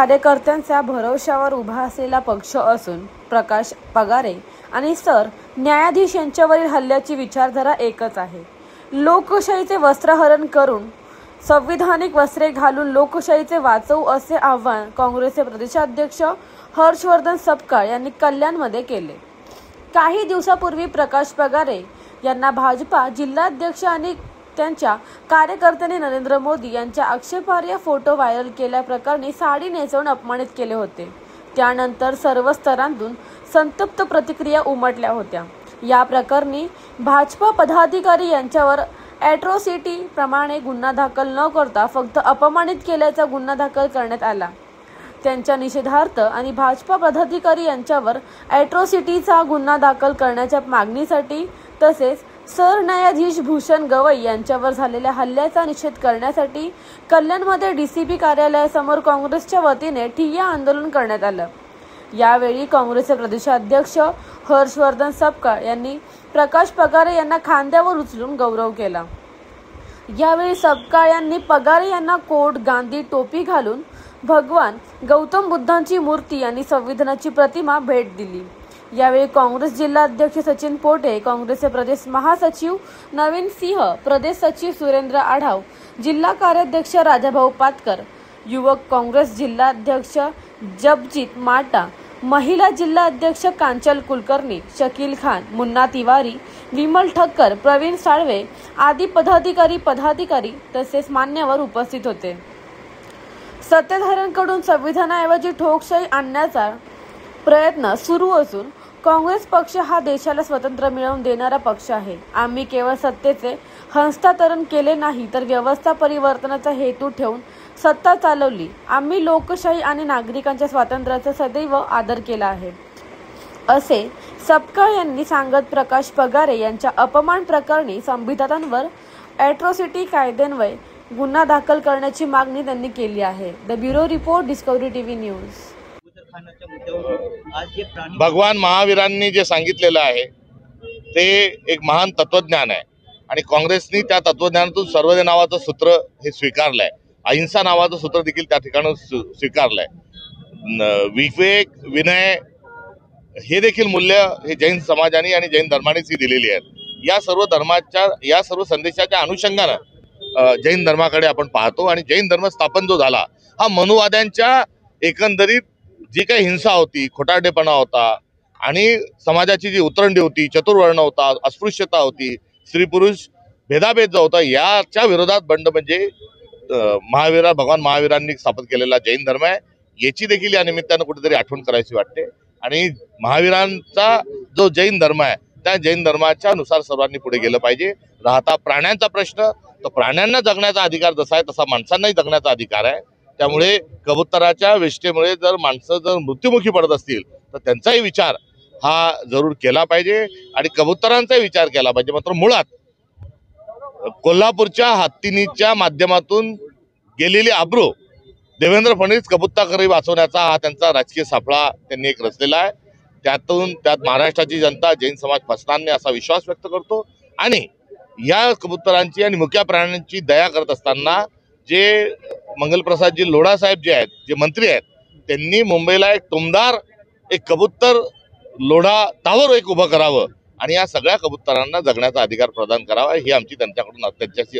कार्यकर्त्यांच्या भरवशावर उभा असलेला पक्ष असून प्रकाश पगारे आणि सर न्यायाधीश यांच्यावरील हल्ल्याची विचारधारा एकच आहे। लोकशाहीचे वस्त्रहरण करून संविधानिक वस्त्रे घालून लोकशाहीचे वाचवू असे आवाहन काँग्रेसचे प्रदेशाध्यक्ष हर्षवर्धन सपकाळ यांनी कल्याणमध्ये केले। काही दिवसापूर्वी प्रकाश पगारे यांना भाजपा जिल्हाध्यक्ष आणि त्यांच्या कार्यकर्त्यांनी नरेंद्र मोदी यांच्या आक्षेपार्ह फोटो व्हायरल केल्याप्रकरणी साडी नेसवून अपमानित केले होते। त्यानंतर सर्व स्तरांतून संतप्त प्रतिक्रिया उमटल्या होत्या। या प्रकरणी भाजपा पदाधिकारी यांच्यावर ॲट्रॉसिटी प्रमाणे गुन्हा दाखल न करता फक्त अपमानित केल्याचा गुन्हा दाखल करण्यात आला। त्यांच्या निषेधार्थ आणि भाजपा पदाधिकारी यांच्यावर ॲट्रॉसिटीचा गुन्हा दाखल करण्याच्या मागणीसाठी तसेच सरन्यायाधीश भूषण गवई यांच्यावर झालेल्या हल्ल्याचा निषेध करण्यासाठी कल्याणमध्ये डीसीपी कार्यालयासमोर काँग्रेसच्या वतीने ठिय्या आंदोलन करण्यात आलं। यावेळी काँग्रेसचे प्रदेशाध्यक्ष हर्षवर्धन सपकाळ यांनी प्रकाश पगारे यांना खांद्यावर उचलून गौरव केला। यावेळी सपकाळ यांनी पगारे यांना कोट गांधी टोपी घालून भगवान गौतम बुद्धांची मूर्ती आणि संविधानाची प्रतिमा भेट दिली। यावेळी काँग्रेस जिल्हाध्यक्ष सचिन पोटे, काँग्रेसचे प्रदेश महासचिव नवीन सिंह, प्रदेश सचिव सुरेंद्र आढाव, जिल्हा कार्याध्यक्ष राजाभाऊ पातकर, युवक काँग्रेस जिल्हाध्यक्ष जपजीत माटा, महिला जिल्हाध्यक्ष कांचल कुलकर्णी, शकील खान, मुन्ना तिवारी, विमल ठक्कर, प्रवीण साळवे आदी पदाधिकारी तसेच मान्यवर उपस्थित होते। सत्ताधाऱ्यांकडून संविधानाऐवजी ठोकशाही आणण्याचा प्रयत्न सुरू असून काँग्रेस पक्ष हा देशाला स्वातंत्र्य मिळवून देणारा पक्ष आहे। आम्ही केवळ सत्तेचे हस्तांतरण केले नाही तर व्यवस्था परिवर्तनाचा हेतू ठेवून सत्ता चालवली। आम्ही लोकशाही आणि नागरिकांच्या स्वातंत्र्याचा सदैव आदर केला आहे, असे सपकाळ यांनी सांगत प्रकाश पगारे यांच्या अपमान प्रकरणी संबंधितांवर ॲट्रॉसिटी कायद्यान्वये गुन्हा दाखल करण्याची मागणी त्यांनी केली आहे। The bureau report, discovery TV news. भगवान महावीरांनी जे सांगितलेलं आहे ते एक महान तत्वज्ञान आहे आणि काँग्रेसनी त्या तत्वज्ञानातून सर्वोदय नावाचं सूत्र हे स्वीकारलंय, अहिंसा नावाचं सूत्र देखील त्या ठिकाणी स्वीकारलंय। विवेक, विनय हे देखील मूल्य हे जैन समाजाने आणि जैन धर्मानेच दिलेली आहेत। या सर्व संदेशाच्या अनुषंगाने जैन धर्माकडे आपण पाहतो आणि जैन धर्म स्थापन जो झाला हा मनुवाद्यांच्या एकंदरीत जी काही हिंसा होती, खोटारडेपणा होता आणि समाजाची जी उतरंडी होती, चतुर्वर्ण होता, अस्पृश्यता होती, स्त्री पुरुष भेदाभेद जो होता, याच्या विरोधात बंड म्हणजे भगवान महावीरांनी स्थापन केलेला जैन धर्म आहे। याची देखील या निमित्तानं कुठेतरी आठवण करायची वाटते आणि महावीरांचा जो जैन धर्म आहे त्या जैन धर्माच्या नुसार सर्वांनी पुढे गेलं पाहिजे। राहता प्राण्यांचा प्रश्न, तर प्राण्यांना जगण्याचा अधिकार जसा आहे तसा माणसांनाही जगण्याचा अधिकार आहे। त्यामुळे कबुतराच्या विष्ठेमुळे जर माणसं मृत्युमुखी पडत असतील तर त्यांचाही विचार हा जरूर केला पाहिजे आणि कबुतरांचाही विचार केला पाहिजे। मात्र मुळात कोल्हापूरच्या हत्तीनीच्या माध्यमातून गेलेली आब्रू देवेंद्र फडणवीस कबुतराकडे वाचवण्याचा हा त्यांचा राजकीय सापळा त्यांनी एक रचलेला आहे। त्यात महाराष्ट्राची जनता, जैन समाज फसणार नाही असा विश्वास व्यक्त करतो आणि या कबुतरांची आणि मुक्या प्राण्यांची दया करत असताना जे मंगलप्रसादजी लोढा साहेब जे आहेत, जे मंत्री आहेत, त्यांनी मुंबईला एक टोमदार कबूतर लोढा टावर उभं करावं आणि या सगळ्या कबुतरांना जगण्याचा अधिकार प्रदान करावा ही आमची त्यांच्याकडून त्यांच्याशी